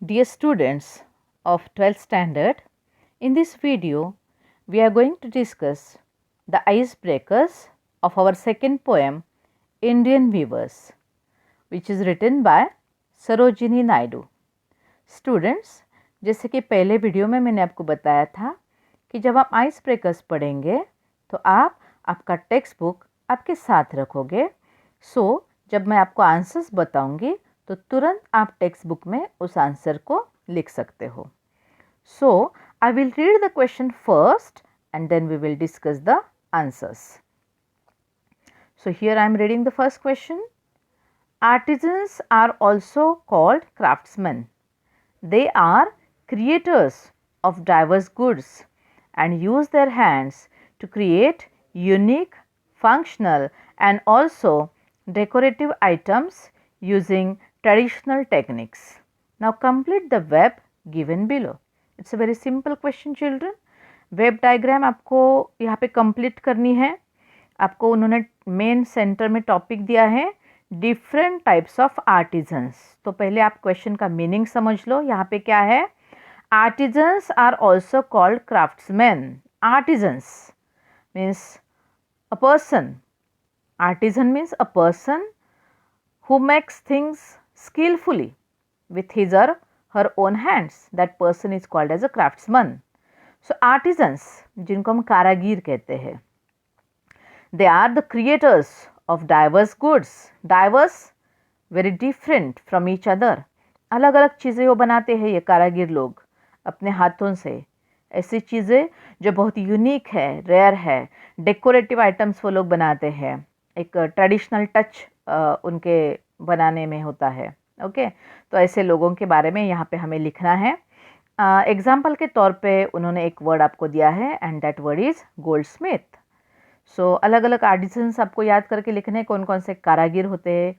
Dear students of 12th standard, in this video we are going to discuss the icebreakers of our second poem Indian Weavers, which is written by Sarojini Naidu. Students, जैसे कि पहले video में मैंने आपको बताया था कि जब आप आइस ब्रेकर्स पढ़ेंगे तो आप आपका टेक्स्ट बुक आपके साथ रखोगे. जब मैं आपको आंसर्स बताऊंगी तो तुरंत आप टेक्स्ट बुक में उस आंसर को लिख सकते हो. I will read the question first and then we will discuss the answers. So here I am reading the first question. Artisans are also called craftsmen. They are creators of diverse goods and use their hands to create unique, functional and also decorative items using traditional techniques. Now complete the web given below. It's a very simple question, children. Web diagram आपको यहाँ पे complete करनी है. आपको उन्होंने main centre में topic दिया है डिफरेंट टाइप्स ऑफ आर्टिजन्स. तो पहले आप क्वेश्चन का मीनिंग समझ लो. यहाँ पे क्या है? Artisans are also called craftsman. Artisans means a person. Artisan means a person who makes things skillfully with his or her own hands. That person is called as a craftsman. So artisans, जिनको हम कारागीर कहते हैं, they are the creators of diverse goods. Diverse, very different from each other. अलग अलग चीज़ें वो बनाते हैं ये कारागीर लोग अपने हाथों से. ऐसी चीज़ें जो बहुत यूनिक है, रेयर है. डेकोरेटिव आइटम्स वो लोग बनाते हैं. एक ट्रेडिशनल टच उनके बनाने में होता है. ओके, तो ऐसे लोगों के बारे में यहाँ पे हमें लिखना है. एग्जाम्पल के तौर पे उन्होंने एक वर्ड आपको दिया है and that word is gold Smith. अलग अलग आर्टिजन्स आपको याद करके लिखने हैं कौन कौन से कारागिर होते हैं.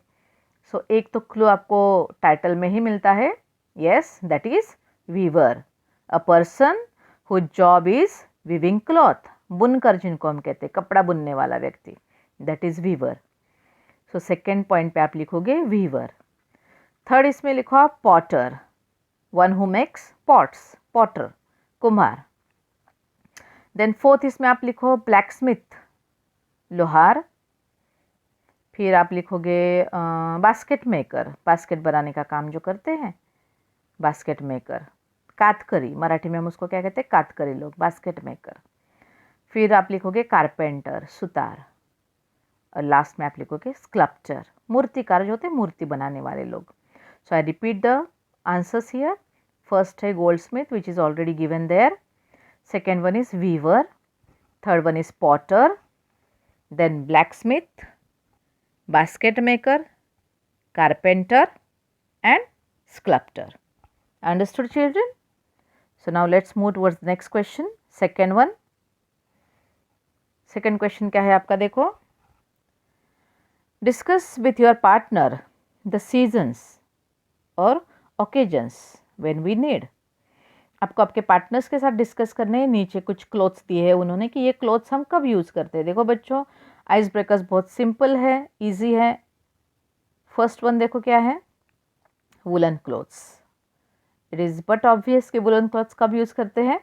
एक तो क्लू आपको टाइटल में ही मिलता है. Yes, that is weaver, a person who job is weaving cloth. बुनकर जिनको हम कहते हैं, कपड़ा बुनने वाला व्यक्ति, that is weaver. Second point पे आप लिखोगे वीवर. थर्ड इसमें लिखो आप potter, one who makes pots, potter, कुम्हार. देन फोर्थ इसमें आप लिखो ब्लैक स्मिथ, लोहार. फिर आप लिखोगे बास्केट मेकर, बास्केट बनाने का काम जो करते हैं, बास्केट मेकर. कातकरी, मराठी में हम उसको क्या कहते हैं? कातकरी लोग, बास्केट मेकर. फिर आप लिखोगे कारपेंटर, सुतार. और लास्ट में आप लिखोगे स्कल्पचर, मूर्तिकार जो होते हैं, मूर्ति बनाने वाले लोग. I repeat the answers here. First है goldsmith which is already given there. Second one is weaver. Third one is potter. Then blacksmith, basket maker, carpenter and sculptor. Understood, children? So now let's move towards the next question. Second one. Second question क्या है आपका? देखो, discuss with your partner the seasons or occasions when we need. आपको आपके partners के साथ discuss करने हैं. नीचे कुछ क्लोथ्स दिए हैं उन्होंने कि ये क्लोथ्स हम कब यूज़ करते हैं. देखो बच्चों, आइस ब्रेकर्स बहुत सिंपल है, इजी है. फर्स्ट वन देखो क्या है? Woollen clothes. It is but obvious कि वुलन क्लोथ्स कब यूज़ करते हैं?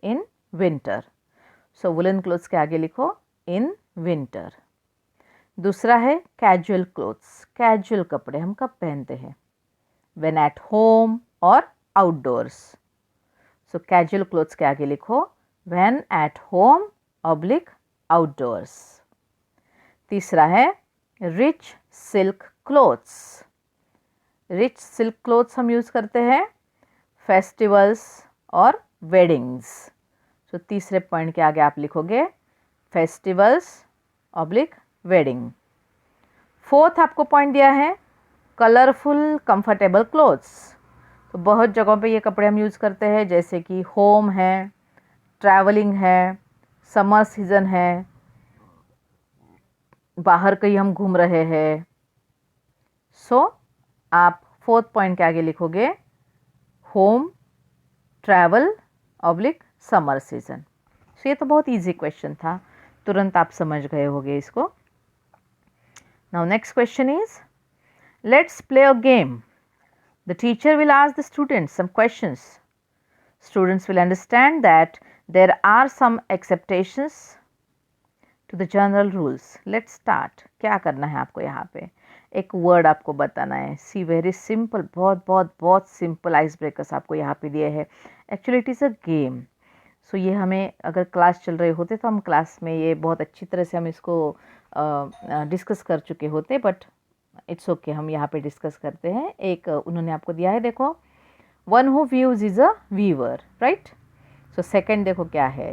In winter. वुलन क्लोथ्स के आगे लिखो इन विंटर. दूसरा है कैजुअल क्लोथ्स. कैजुअल कपड़े हम कब पहनते हैं? व्हेन एट होम और आउटडोर्स. कैजुअल क्लोथ्स के आगे लिखो when at home oblique outdoors. तीसरा है rich silk clothes. Rich silk clothes हम यूज़ करते हैं फेस्टिवल्स और वेडिंग्स. तीसरे पॉइंट के आगे आप लिखोगे फेस्टिवल्स ऑब्लिक वेडिंग. फोर्थ आपको पॉइंट दिया है कलरफुल कंफर्टेबल क्लोथ्स. बहुत जगहों पे ये कपड़े हम यूज़ करते हैं, जैसे कि होम है, ट्रैवलिंग है, समर सीज़न है, बाहर कहीं हम घूम रहे हैं. आप फोर्थ पॉइंट के आगे लिखोगे home, travel oblique summer season. ये तो बहुत इजी क्वेश्चन था, तुरंत आप समझ गए होगे इसको. Now next question is, let's play a game. The teacher will ask the students some questions. Students will understand that there are some acceptations to the general rules. Let's start. क्या करना है आपको यहाँ पे? एक वर्ड आपको बताना है. सी वेरी सिंपल, बहुत बहुत बहुत सिंपल आइस ब्रेकर्स आपको यहाँ पे दिए हैं. Actually it is a game. So ये हमें अगर क्लास चल रहे होते तो हम क्लास में ये बहुत अच्छी तरह से हम इसको डिस्कस कर चुके होते, बट इट्स ओके, हम यहाँ पे डिस्कस करते हैं. एक उन्होंने आपको दिया है, देखो, one who views is a viewer, right. So second देखो क्या है,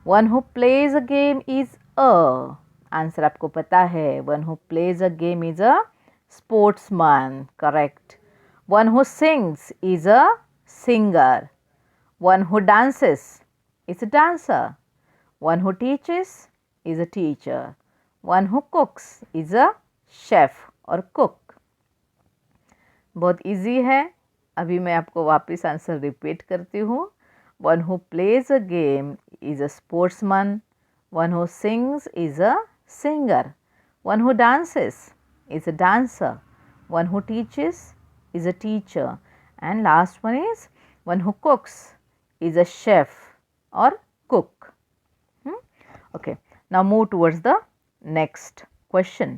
one who plays a game is a, answer आपको पता है, one who plays a game is a sportsman, correct. One who sings is a singer. One who dances is a dancer. One who teaches is a teacher. One who cooks is a chef or cook. बहुत easy है. अभी मैं आपको वापस answer repeat करती हूँ. One who plays a game is a sportsman. One who sings is a singer. One who dances is a dancer. One who teaches is a teacher. And last one is one who cooks is a chef or cook. Okay, now move towards the next question.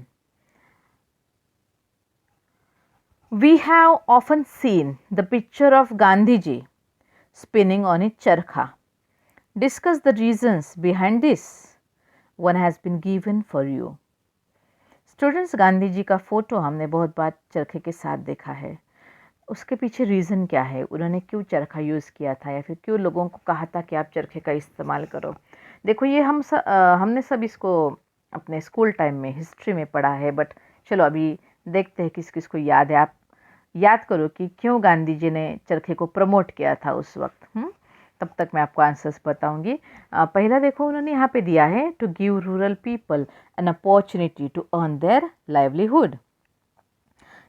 We have often seen the picture of Gandhiji spinning on a charkha. Discuss the reasons behind this. One has been given for you. Students, Gandhi ji का photo हमने बहुत बार चरखे के साथ देखा है. उसके पीछे रीज़न क्या है, उन्होंने क्यों चरखा यूज़ किया था या फिर क्यों लोगों को कहा था कि आप चरखे का इस्तेमाल करो. देखो ये हमने सब इसको अपने स्कूल टाइम में हिस्ट्री में पढ़ा है, बट चलो अभी देखते हैं किस किस को याद है. आप याद करो कि क्यों गांधी जी ने चरखे को प्रमोट किया था उस वक्त. तब तक मैं आपको आंसर्स बताऊंगी. पहला देखो उन्होंने यहाँ पे दिया है, to give rural people an opportunity to earn their livelihood.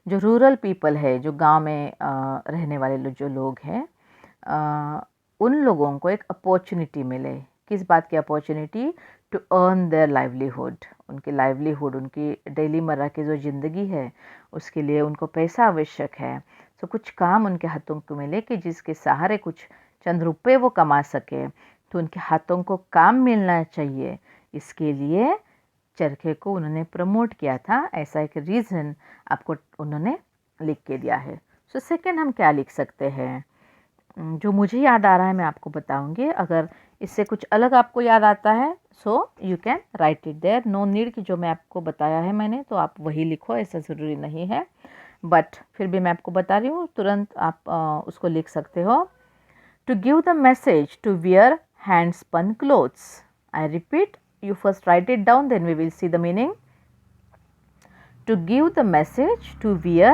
जो रूरल पीपल है, जो गांव में रहने वाले जो लोग हैं, उन लोगों को एक अपॉर्चुनिटी मिले. किस बात की opportunity? To earn their livelihood. उनकी लाइवलीहुड, उनकी डेली मर्रा की जो ज़िंदगी है उसके लिए उनको पैसा आवश्यक है. तो कुछ काम उनके हाथों को मिले कि जिसके सहारे कुछ चंद रुपये वो कमा सके. तो उनके हाथों को काम मिलना चाहिए, इसके लिए चरखे को उन्होंने प्रमोट किया था. ऐसा एक रीज़न आपको उन्होंने लिख के दिया है. सो सेकंड हम क्या लिख सकते हैं, जो मुझे याद आ रहा है मैं आपको बताऊंगी. अगर इससे कुछ अलग आपको याद आता है so you can write it there. No need कि जो मैं आपको बताया है मैंने तो आप वही लिखो, ऐसा ज़रूरी नहीं है, बट फिर भी मैं आपको बता रही हूँ, तुरंत आप उसको लिख सकते हो. To give the message to wear hand spun clothes. I repeat, you first write it down, then we will see the meaning. To give the message to wear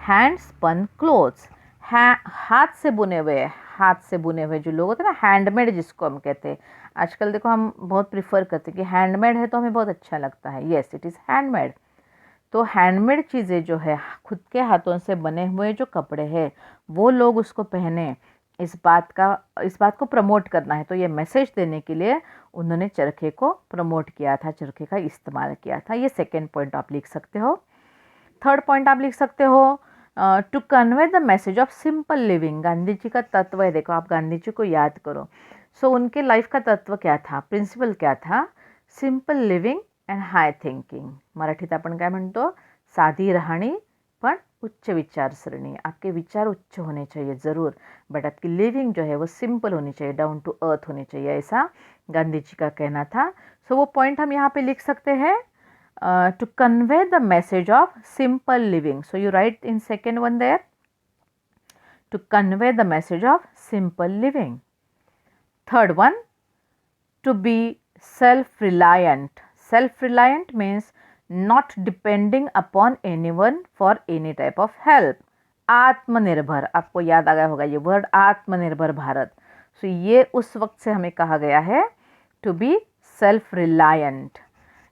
hand spun clothes. हाथ से बुने हुए जो लोग होते हैं ना, handmade जिसको हम कहते हैं. आजकल देखो हम बहुत प्रिफर करते हैं कि हैंडमेड है तो हमें बहुत अच्छा लगता है. Yes, it is handmade. तो हैंडमेड चीज़ें जो है, खुद के हाथों से बने हुए जो कपड़े हैं वो लोग उसको पहने, इस बात को प्रमोट करना है. तो ये मैसेज देने के लिए उन्होंने चरखे को प्रमोट किया था, चरखे का इस्तेमाल किया था. ये सेकेंड पॉइंट आप लिख सकते हो. थर्ड पॉइंट आप लिख सकते हो, to convey the message of simple living. Gandhi ji का तत्व है, देखो आप गांधी जी को याद करो. सो उनके लाइफ का तत्व क्या था, प्रिन्सिपल क्या था? Simple living and high thinking. मराठीत आपण काय म्हणतो, साधी राहणी पण उच्च विचारसरणी. आपके विचार उच्च होने चाहिए ज़रूर, बट आपकी लिविंग जो है वो सिंपल होनी चाहिए, डाउन टू अर्थ होनी चाहिए, ऐसा गांधी जी का कहना था. सो वो पॉइंट हम यहाँ पे लिख सकते हैं, to convey the message of simple living. So you write in second one there, to convey the message of simple living. Third one, to be self-reliant. Self-reliant means not depending upon anyone for any type of help. आत्मनिर्भर, आपको याद आ गया होगा ये word, आत्मनिर्भर भारत. सो ये उस वक्त से हमें कहा गया है टू बी सेल्फ रिलायंट.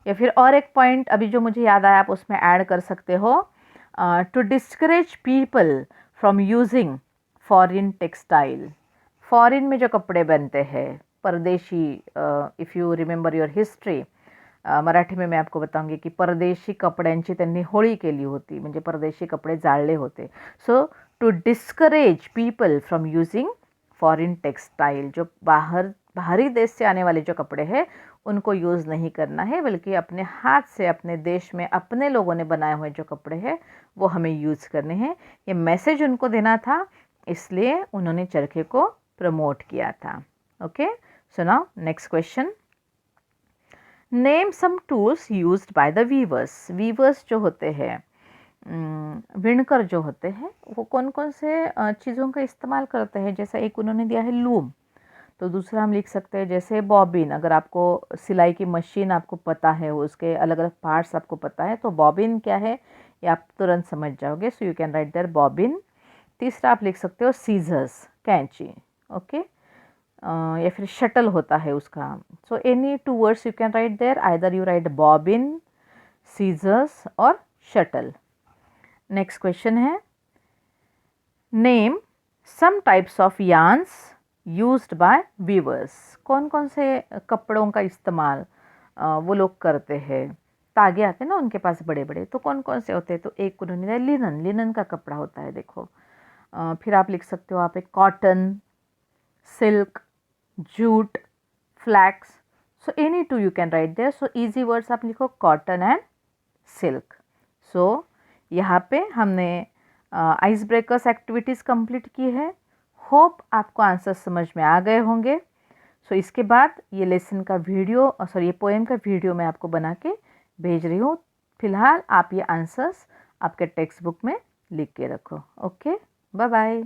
या फिर और एक पॉइंट अभी जो मुझे याद आया आप उसमें ऐड कर सकते हो, to discourage people from using foreign textile. Foreign में जो कपड़े बनते हैं परदेशी, if you remember your history, Marathi में मैं आपको बताऊंगी की परदेशी कपड्यांची त्यांनी होळी केली होती, म्हणजे परदेशी कपडे जाळले होते. So to discourage people from using foreign textile. जो बाहरी देश से आने वाले जो कपड़े हैं उनको यूज़ नहीं करना है, बल्कि अपने हाथ से अपने देश में अपने लोगों ने बनाए हुए जो कपड़े हैं वो हमें यूज़ करने हैं। ये मैसेज उनको देना था, इसलिए उन्होंने चरखे को प्रमोट किया था। Okay, so now next question, name some tools used by the weavers. Weavers जो होते हैं, विणकर जो होते हैं, वो कौन कौन से चीज़ों का इस्तेमाल करते हैं। जैसा एक उन्होंने दिया है लूम, तो दूसरा हम लिख सकते हैं जैसे बॉबिन। अगर आपको सिलाई की मशीन आपको पता है, उसके अलग अलग पार्ट्स आपको पता है, तो बॉबिन क्या है ये आप तुरंत समझ जाओगे। So you can write there bobbin. तीसरा आप लिख सकते हो सीजर्स, कैंची। ओके, या फिर शटल होता है उसका। So any two words you can write there, either you write bobbin, scissors और शटल। नेक्स्ट क्वेश्चन है, name some types of yarns used by weavers. कौन कौन से कपड़ों का इस्तेमाल वो लोग करते हैं। तागे आते हैं ना उनके पास बड़े बड़े, तो कौन कौन से होते हैं। तो एक उन्होंने दिया लिनन, लिनन का कपड़ा होता है देखो। फिर आप लिख सकते हो आप एक cotton, silk, jute, flax. So any two you can write there. So easy words आप लिखो कॉटन एंड सिल्क। सो यहाँ पे हमने आइस ब्रेकर्स एक्टिविटीज़ कंप्लीट की है। होप आपको आंसर समझ में आ गए होंगे। सो इसके बाद ये लेसन का वीडियो, सॉरी ये पोएम का वीडियो मैं आपको बना के भेज रही हूँ। फिलहाल आप ये आंसर्स आपके टेक्स्ट बुक में लिख के रखो। Okay, bye bye.